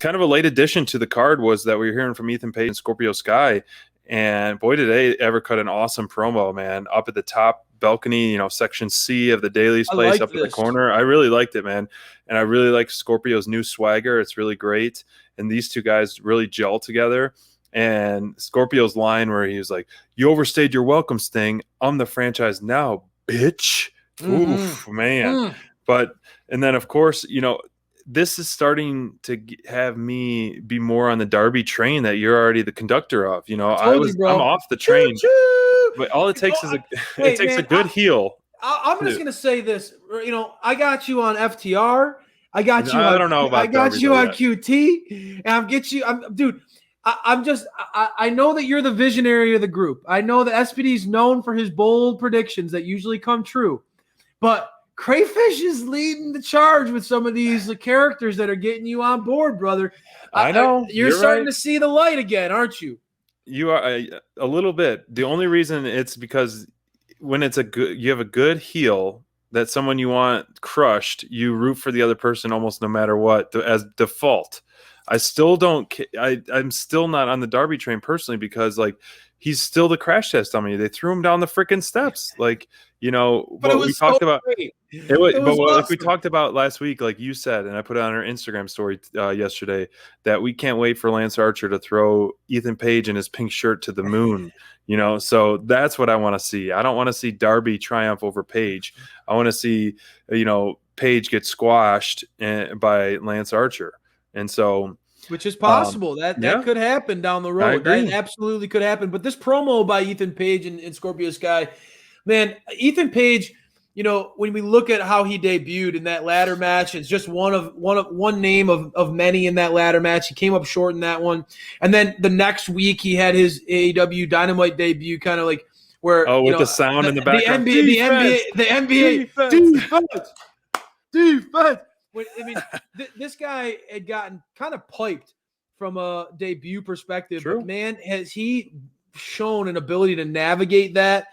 kind of a late addition to the card was that we were hearing from Ethan Page and Scorpio Sky. And boy, did they ever cut an awesome promo, man, up at the top balcony, section C of the Daily's place up in the corner. I really liked it, man. And I really like Scorpio's new swagger. It's really great. And these two guys really gel together. And Scorpio's line where he was like, "You overstayed your welcome, Sting. I'm the franchise now, bitch." Oof, man. And then, of course, this is starting to have me be more on the Darby train that you're already the conductor of. I'm off the train, but all it takes is a good heel. I'm just gonna say this. I got you on FTR. I got you. I don't know about. I got Darby, you on QT, and dude. I know that you're the visionary of the group. I know that SPD is known for his bold predictions that usually come true, but Crayfish is leading the charge with some of these characters that are getting you on board, brother. I know. You're starting to see the light again, aren't you? You are a little bit. The only reason it's because when you have a good heel that someone you want crushed, you root for the other person almost no matter what as default. I still don't. I'm still not on the Darby train personally because he's still the crash test dummy. They threw him down the freaking steps. But what we talked about. Like we talked about last week, like you said, and I put it on our Instagram story yesterday, that we can't wait for Lance Archer to throw Ethan Page in his pink shirt to the moon. So that's what I want to see. I don't want to see Darby triumph over Page. I want to see Page get squashed by Lance Archer. And so, which is possible that could happen down the road. That absolutely could happen. But this promo by Ethan Page and Scorpio Sky, man, Ethan Page, when we look at how he debuted in that ladder match, it's just one name of many in that ladder match. He came up short in that one, and then the next week he had his AEW Dynamite debut, kind of like where with the sound in the background, the NBA defense. This guy had gotten kind of piped from a debut perspective. True. But man, has he shown an ability to navigate that?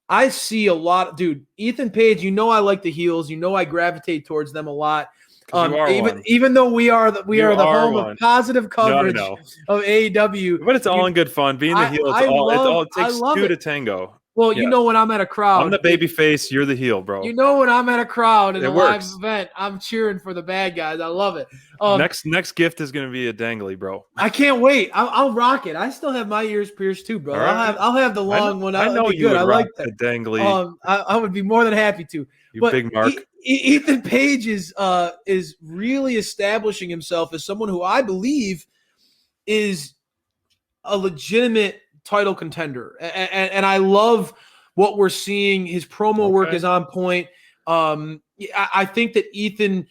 I see a lot. Dude, Ethan Page, I like the heels. I gravitate towards them a lot. Even though we are the home of positive coverage of AEW. But it's all in good fun. Being the heel, it takes two to tango. Well, when I'm at a crowd. I'm the baby face. You're the heel, bro. When I'm at a crowd in a live event, I'm cheering for the bad guys. I love it. Next gift is going to be a dangly, bro. I can't wait. I'll rock it. I still have my ears pierced too, bro. Right. I'll have the long one. I know you would rock the dangly. I would be more than happy to. Big Mark. Ethan Page is really establishing himself as someone who I believe is a legitimate title contender, and I love what we're seeing. His promo work is on point. I think that Ethan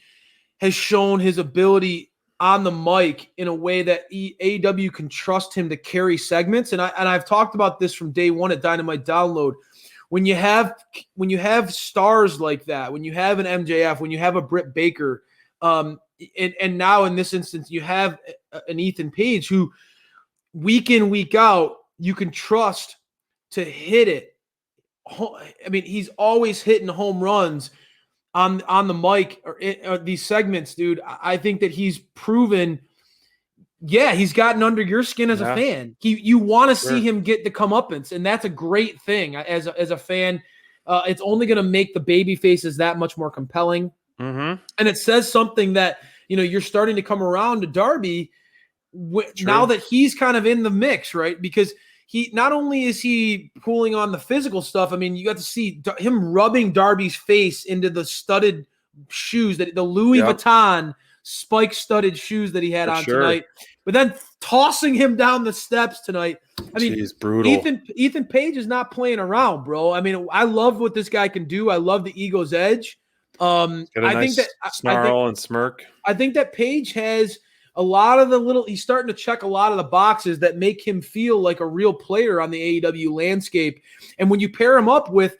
has shown his ability on the mic in a way that AEW can trust him to carry segments. And I've talked about this from day one at Dynamite Download. When you have stars like that, when you have an MJF, when you have a Britt Baker, and now in this instance you have an Ethan Page who week in, week out, you can trust to hit it. I mean, he's always hitting home runs on the mic or these segments, dude. I think that he's proven, he's gotten under your skin as a fan. You want to see him get the comeuppance, and that's a great thing as a fan. It's only going to make the baby faces that much more compelling. Mm-hmm. And it says something that, you're starting to come around to Darby now that he's kind of in the mix, right? Because he not only is he pulling on the physical stuff. I mean, you got to see him rubbing Darby's face into the studded shoes, the Louis Vuitton spike studded shoes that he had on tonight, but then tossing him down the steps tonight. I mean, jeez, brutal. Ethan Page is not playing around, bro. I mean, I love what this guy can do. I love the ego's edge. I think that snarl and smirk. I think that Page has a lot of he's starting to check a lot of the boxes that make him feel like a real player on the AEW landscape. And when you pair him up with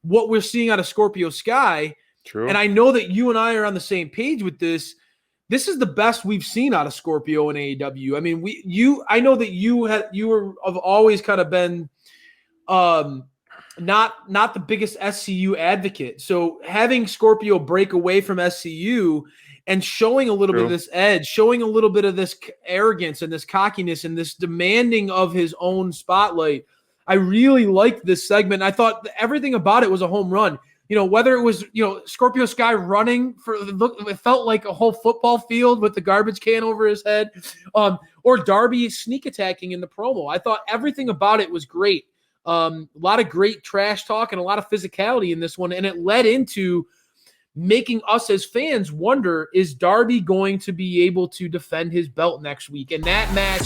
what we're seeing out of Scorpio Sky, and I know that you and I are on the same page with this, this is the best we've seen out of Scorpio in AEW. I mean, I know that you have always kind of been not the biggest SCU advocate. So having Scorpio break away from SCU and showing a little bit of True. this edge, showing a little bit of this arrogance and this cockiness and this demanding of his own spotlight. I really liked this segment. I thought everything about it was a home run. You know, whether it was, you know, Scorpio Sky running for, it felt like a whole football field with the garbage can over his head, or Darby sneak attacking in the promo. I thought everything about it was great. A lot of great trash talk and a lot of physicality in this one. And it led into making us as fans wonder, is Darby going to be able to defend his belt next week? And that match